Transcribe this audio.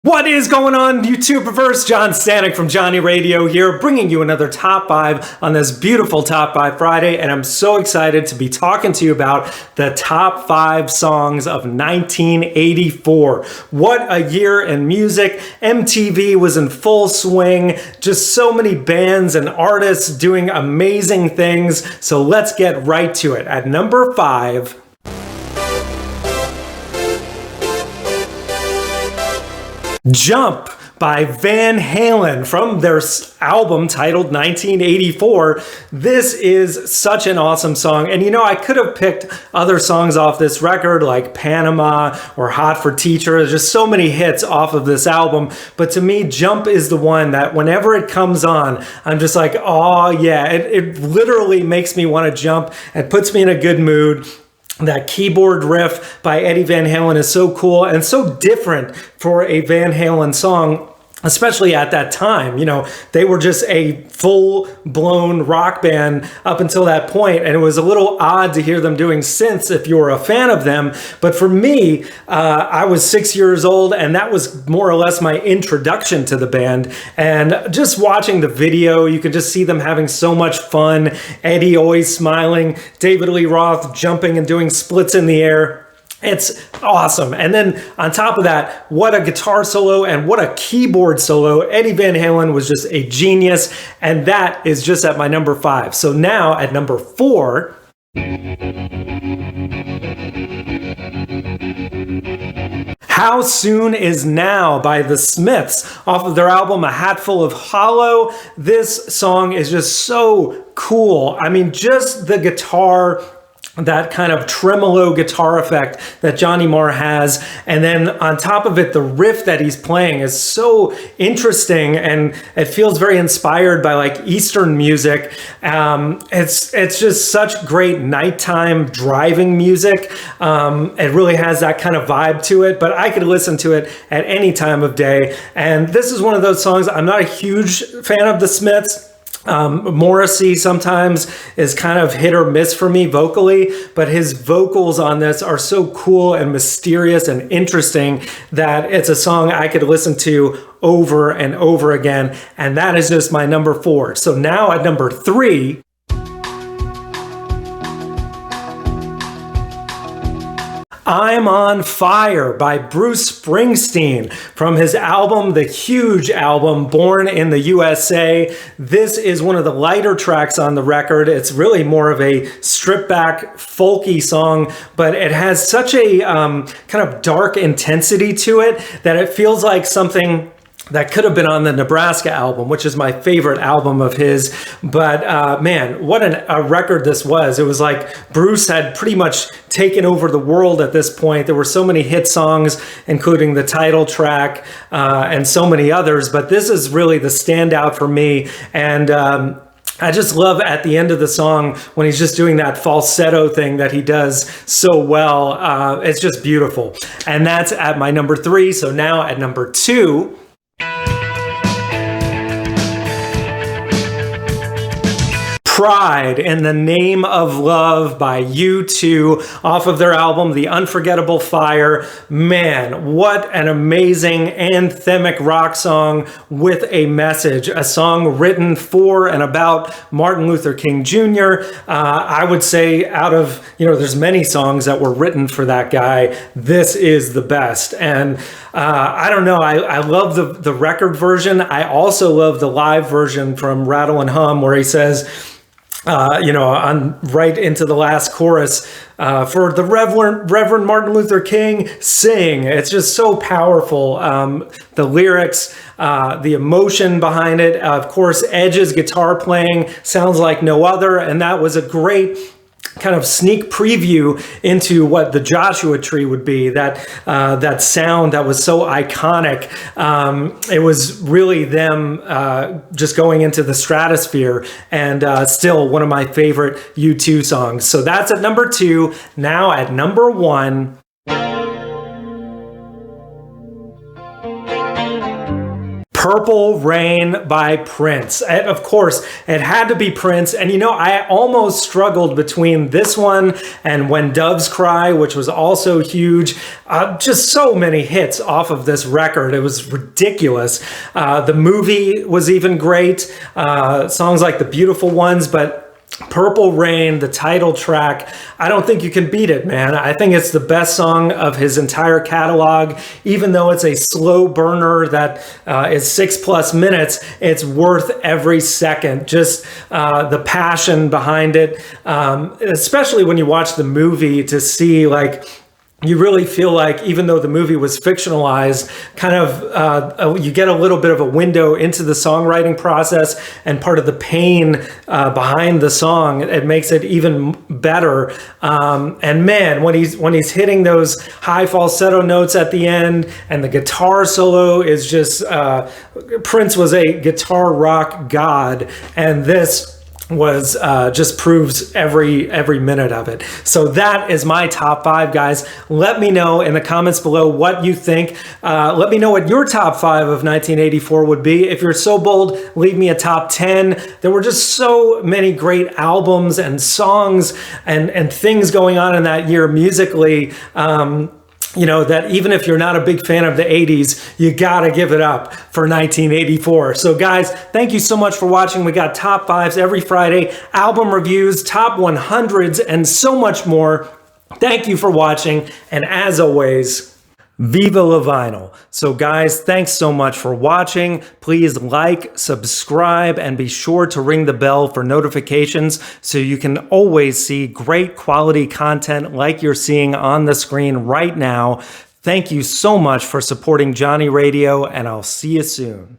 What is going on, YouTubeverse? John Stanek from Johnny Radio here, bringing you another Top 5 on this beautiful Top 5 Friday, and I'm so excited to be talking to you about the Top 5 songs of 1984. What a year in music. MTV was in full swing, just so many bands and artists doing amazing things, so let's get right to it. At number 5, Jump by Van Halen from their album titled 1984. This is such an awesome song. And you know, I could have picked other songs off this record like Panama or Hot for Teacher. There's just so many hits off of this album. But to me, Jump is the one that whenever it comes on, I'm just like, oh yeah, it literally makes me want to jump. It puts me in a good mood. That keyboard riff by Eddie Van Halen is so cool and so different for a Van Halen song, especially at that time. You know, they were just a full-blown rock band up until that point, and it was a little odd to hear them doing synths if you were a fan of them. But for me, I was 6 years old, and that was more or less my introduction to the band. And just watching the video, you could just see them having so much fun. Eddie always smiling, David Lee Roth jumping and doing splits in the air. It's awesome. And then on top of that, what a guitar solo and what a keyboard solo. Eddie Van Halen was just a genius, and that is just at my number 5. So now at number 4, How Soon Is Now by The Smiths off of their album A Hatful of Hollow. This song is just so cool. I mean, just the guitar, that kind of tremolo guitar effect that Johnny Marr has, and then on top of it, the riff that he's playing is so interesting, and it feels very inspired by like Eastern music. It's just such great nighttime driving music. It really has that kind of vibe to it, but I could listen to it at any time of day. And this is one of those songs. I'm not a huge fan of the Smiths. Morrissey sometimes is kind of hit or miss for me vocally, but his vocals on this are so cool and mysterious and interesting that it's a song I could listen to over and over again, and that is just my number 4. So now at number 3, I'm on Fire by Bruce Springsteen from his album, the huge album, Born in the USA. This is one of the lighter tracks on the record. It's really more of a stripped back folky song, but it has such a kind of dark intensity to it that it feels like something that could have been on the Nebraska album, which is my favorite album of his. But man, what a record this was. It was like Bruce had pretty much taken over the world at this point. There were so many hit songs, including the title track and so many others. But this is really the standout for me. And I just love at the end of the song when he's just doing that falsetto thing that he does so well. It's just beautiful. And that's at my number 3. So now at number 2, Pride in the Name of Love by U2 off of their album The Unforgettable Fire. Man, what an amazing anthemic rock song with a message. A song written for and about Martin Luther King Jr. I would say out of, there's many songs that were written for that guy. This is the best. And I don't know, I love the record version. I also love the live version from Rattle and Hum where he says, on right into the last chorus, for the Reverend Martin Luther King, sing. It's just so powerful. The lyrics, the emotion behind it. Of course, Edge's guitar playing sounds like no other, and that was a great kind of sneak preview into what the Joshua Tree would be, that sound that was so iconic. It was really them just going into the stratosphere, and still one of my favorite U2 songs. So that's at number 2. Now at number 1, Purple Rain by Prince. Of course, it had to be Prince. And you know, I almost struggled between this one and When Doves Cry, which was also huge. Just so many hits off of this record. It was ridiculous. The movie was even great. Songs like The Beautiful Ones, but Purple Rain, the title track, I don't think you can beat it, man. I think it's the best song of his entire catalog. Even though it's a slow burner that is 6+ minutes, it's worth every second. Just the passion behind it, especially when you watch the movie to see, like, you really feel like, even though the movie was fictionalized, kind of you get a little bit of a window into the songwriting process and part of the pain behind the song. It makes it even better. And man, when he's hitting those high falsetto notes at the end, and the guitar solo is just Prince was a guitar rock god, and this was just proves every minute of it. So that is my top 5, guys. Let me know in the comments below what you think. Let me know what your top 5 of 1984 would be. If you're so bold, leave me a top 10. There were just so many great albums and songs and things going on in that year musically. You know, that even if you're not a big fan of the 80s, you gotta give it up for 1984. So guys, thank you so much for watching. We got top 5s every Friday, album reviews, top 100s, and so much more. Thank you for watching, and as always, Viva la vinyl. So guys, thanks so much for watching. Please like, subscribe, and be sure to ring the bell for notifications so you can always see great quality content like you're seeing on the screen right now. Thank you so much for supporting Johnny Radio, and I'll see you soon.